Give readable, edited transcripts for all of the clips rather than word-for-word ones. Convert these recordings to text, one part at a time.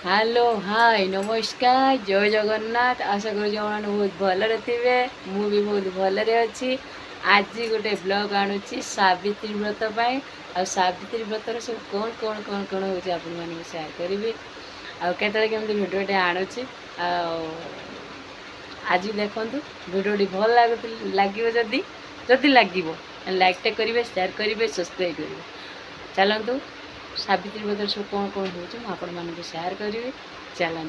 hello hi नमस्कार जय जगन्नाथ आशा करूँ बहुत भलरे थे मु भी बहुत भलरे अच्छी आज गोटे ब्लॉग आणुची सावित्री व्रत पाई आ सावित्री व्रतर सब कौन कौन कौन कौन हो सेयार करी आते केमती भिडियोटे आणुची आज देखु भिडियोटी भल लगे जदि जदि लगे लाइकटे करेंगे सेयार करेंगे सब्सक्राइब करेंगे चलतु सावित्री व्रत सब कौन कौन हो आपको सेयार करी चलते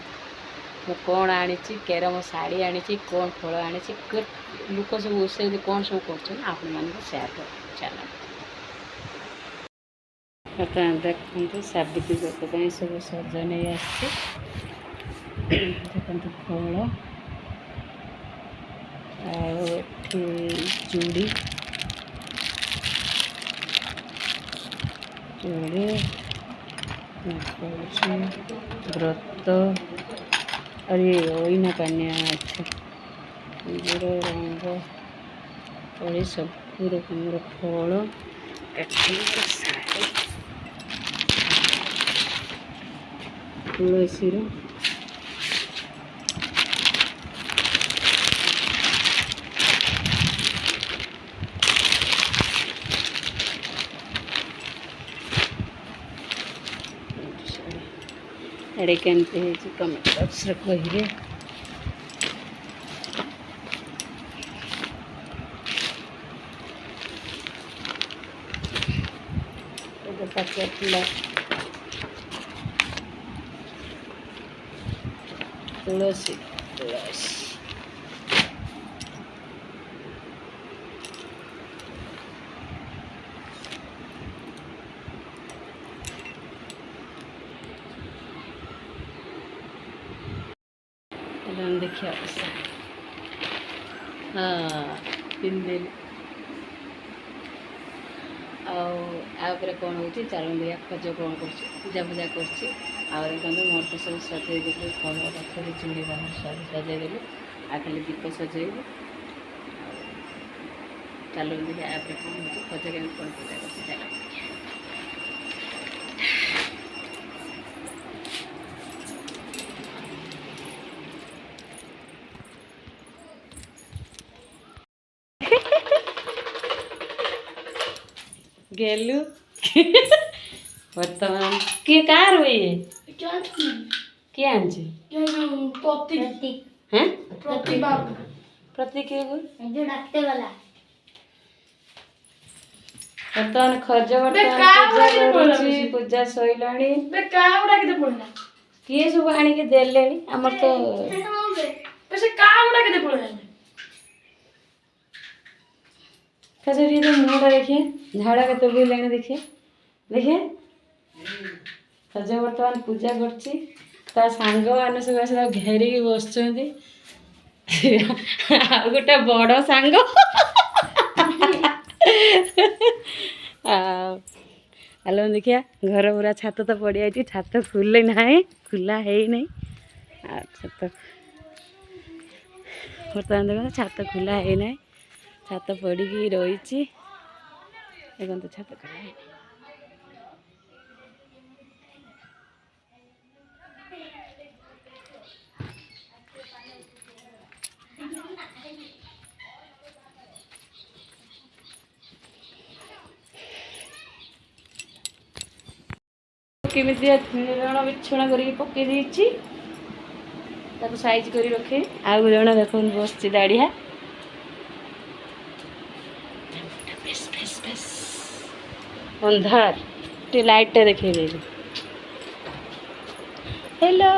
मु कौन आनी केरम शाढ़ी आनी कौन फल आनी लोक सब उत्साहित कौन सब कर सेयार कर चल बर्तमान देखते सावित्री व्रत सब सज नहीं देखते फल चूड़ी चूड़ी व्रत और ये ओइना कन्या अच्छा रंग और ये सब रकम फल तुलसी एडे केमती कमेंट बॉक्स रे कहिए तुलसी तुलसी देखिए हाँ 3 दिन आउे कौन हो चलो देखिए खज कौन कर पूजा पूजा कर मोर तो सब सजेदेली फल रखी चूड़ी बाहर सजेदेली आ खाली दीप सजेबू चलो देखिए आउे कौन हो खज के कौन पूजा कर चलो गेलु वर्तमान किए कार हुए किए आंची हैं प्रतीक के जो डाकते वाला वर्तमान खर्ज वर्तमान पूजा सइलाणी बे का उडा के पड़ना किए सब आनी के देलेनी हमर तो पैसे का उडा के पड़ना खजरी तो मुंडा देखिए झाड़ा के तो भी लेने देखिए देखिए खज बर्तमान पूजा करछि ता सांग मान सब आस घेरिकी बस गोटे बड़ सांग हेलो देखिया घर पूरा छात तो पड़ जाए छात खुले ना खुला है नहीं छात बर्तमान देखो छात खुला है ना छात पड़ी रही देखो छात खुला है केमी रण बिछुणा कर पकई देती साइज कर रखे आउ जन देख बस दाढ़िया अंधार टे लाइट टे देखे दे हेलो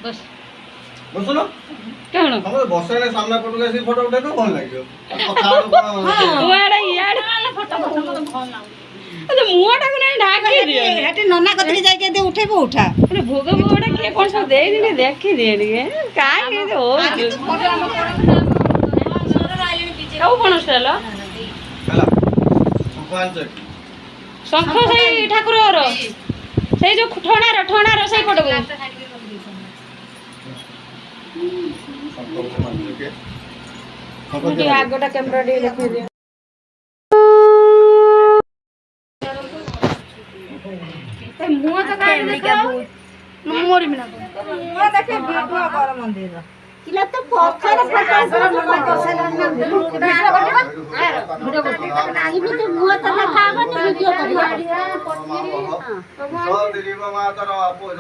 बस बसलो कौन हम बसले सामने पटु के फोटो उठे तो भल लागियो हां ओडा यार फोटो फोटो भल ना अरे मुआटा को नहीं ढाकी दियो हेटी नन्ना कथि जाय के दे उठेबो उठा अरे भोग भोगड़ा के कोन सब दे दिने देखि दिए काय के हो सोर राइलेनी पीछे काउ कोन स्टाइल हला भगवान चक शंख सही ठाकुर रो सही जो ठोणार सही फोटो को ଟିକେ ଆଗଟା କ୍ୟାମେରା ଟିକେ ଦେଖେଇ ମୁହଁ ତ କାଢି ମୋର ବି ନା ମୁହଁ ଦେଖେ ଭିଡିଓ କର ମନ୍ଦିର କିଲା ତ ପଥର ଫଟା ନମା କରିସାରିଲାଣି ନା ଭିଡିଓ ଆଜି ବି ତ ମୁହଁ ତ ଦେଖାବନି ଭିଡିଓ କରିବ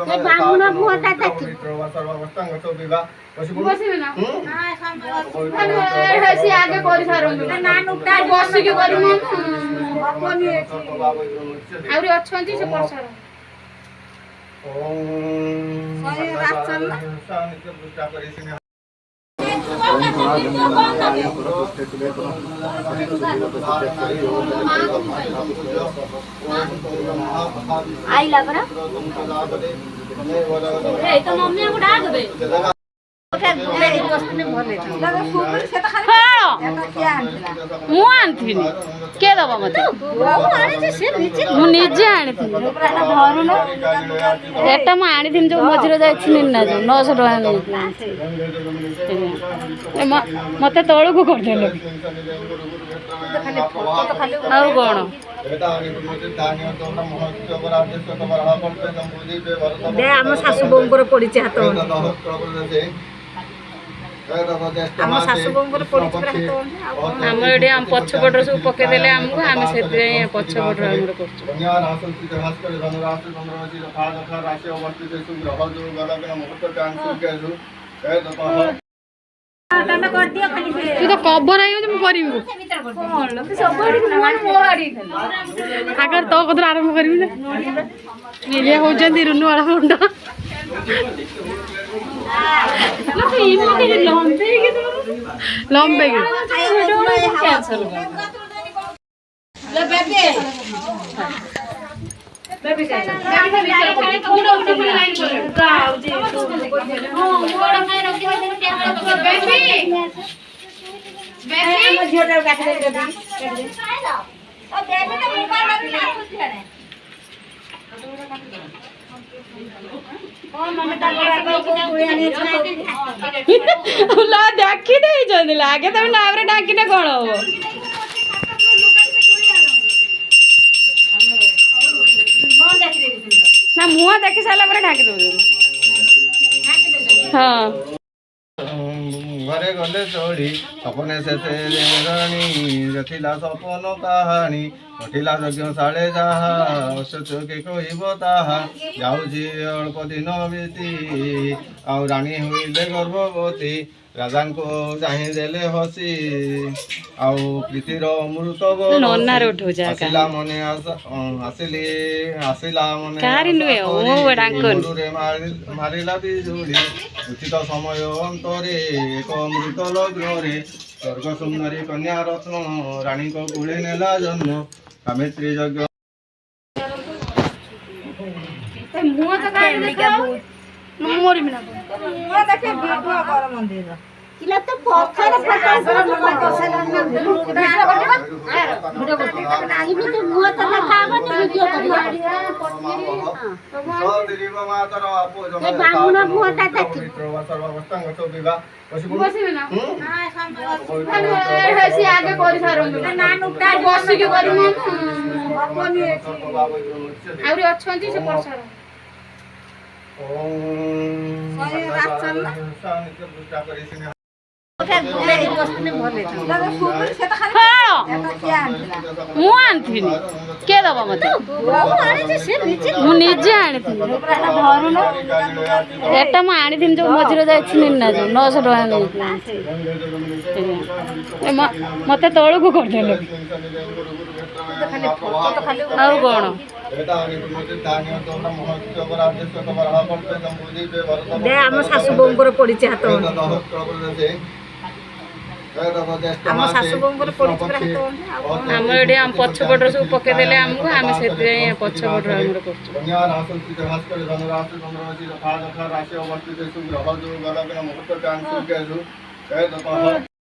ଏ ବାମୁଣ ମୁହଁଟା ଦେଖିବ ବସିବେ ନା ସେ ଆଗେ କରିସାରନ୍ତୁ ନା ନୁଟା ବସିକି କରିମୁ ହବନି ଆହୁରି ଅଛନ୍ତି ସେ କରିସାରନ୍ତୁ आइला परा ए तो मम्मी को डाक दे ମୁଁ ଆଣିଥିନି କିଏ ଦବ ମତେ ମୁଁ ନିଜେ ଆଣିଥିଲି ଏଟା ମୁଁ ଆଣିଥିଲି ଯୋଉ ମଝିରେ ଯାଇଥିଲି ନା ଯୋଉ 900 ଟଙ୍କା ନେଇଥିଲି ମତେ ତଳକୁ କରିଦେଲେ ଆଉ କଣ ଆମ ଶାଶୁ ବୋଉଙ୍କର ପଡିଛି ହାତ ଆମର ଏଠି ଆମ ପଛପଟରେ ସବୁ ପକେଇଦେଲେ ଆମକୁ ଆମେ ସେଥିପାଇଁ ପଛପଟରେ ଆମର କରୁଛୁ ତୁ ତ କଭର ହେଇଯାଉଛି ମୁଁ କରିବି ଆଗରେ ତୋ କଥାରୁ ଆରମ୍ଭ କରିବି ନା ନିଲିଆ ହଉଛନ୍ତି ରୁନୁ ଆଳ ମୁଣ୍ଡ ଲମ୍ବେଇକି ଡାକି ଦେଇଛନ୍ତି ଆଗେ ତମେ ନାଁରେ ଡାକିଲେ କଣ ହବ ନା ମୁହଁ ଦେଖି ସାରିଲା ପରେ ଢାକି ଦଉଛନ୍ତି ହଁ ଘରେ ଗଲେ ଚଢି ସପନେ ଶେଷେ ରାଣୀ ଥିଲା ସପନ କାହାଣୀ ଘଟିଲା ଯଜ୍ଞ ସାଳେ ଯାହା ଅସତ୍ୟକେ କହିବ ତାହା ଯାଉଛି ଅଳ୍ପ ଦିନ ବିତି ଆଉ ରାଣୀ ହୋଇଲେ ଗର୍ଭବତୀ ରାଜାଙ୍କୁ ଚାହିଁ ଦେଲେ ହସି ଆଉ ପ୍ରୀତିର ଅମୃତ ଆସିଲା ମନେ ଆସିଲା ମନେ ମାରିଲା ବିଜୁଳି ଉଚିତ ସମୟ ଅନ୍ତରେ ଏକ ଅମୃତ ଲଗ୍ନରେ ସ୍ୱର୍ଗ ସୁନ୍ଦରୀ କନ୍ୟା ରତ୍ନ ରାଣୀଙ୍କ କୁଳେ ନେଲା ଜନ୍ମ ସାବିତ୍ରୀ ଯଜ୍ଞ ମୁହଁ ତ ମୋର ବି ନା ମୁହଁ ଦେଖେ ଭିଡିଓ କର ମନ୍ଦିର କିଲା ତ ପଥର ଫଟା ନମା କରିସାରିଲାଣି ନା ଭିଡିଓ ଆଜି ବି ତ ମୁହଁ ତ ଦେଖାବନି ଭିଡିଓ କରିବ ଏ ବାମୁଣ ମୁହଁଟା ଦେଖିବ ବସିବେ ନା ସେ ଆଗେ କରିସାରନ୍ତୁ ନା ନୁଟା ବସିକି କରିମୁ ହବନି ଆହୁରି ଅଛନ୍ତି ସେ କରିସାରନ୍ତୁ ମୁଁ ଆଣିଥିନି କିଏ ଦବ ମତେ ମୁଁ ନିଜେ ଆଣିଥିଲି ଏଟା ମୁଁ ଆଣିଥିଲି ଯୋଉ ମଝିରେ ଯାଇଥିଲି ନା ଯୋଉ 900 ଟଙ୍କା ନେଇଥିଲି ମତେ ତଳକୁ କରିଦେଲେ ଆଉ କଣ ଆମ ଶାଶୁ ବୋଉଙ୍କର ପଡିଛି ହାତ ଆମର ଏଠି ଆମ ପଛପଟରେ ସବୁ ପକେଇଦେଲେ ଆମକୁ ଆମେ ସେଥିପାଇଁ ପଛପଟରେ ଆମର କରୁଛୁ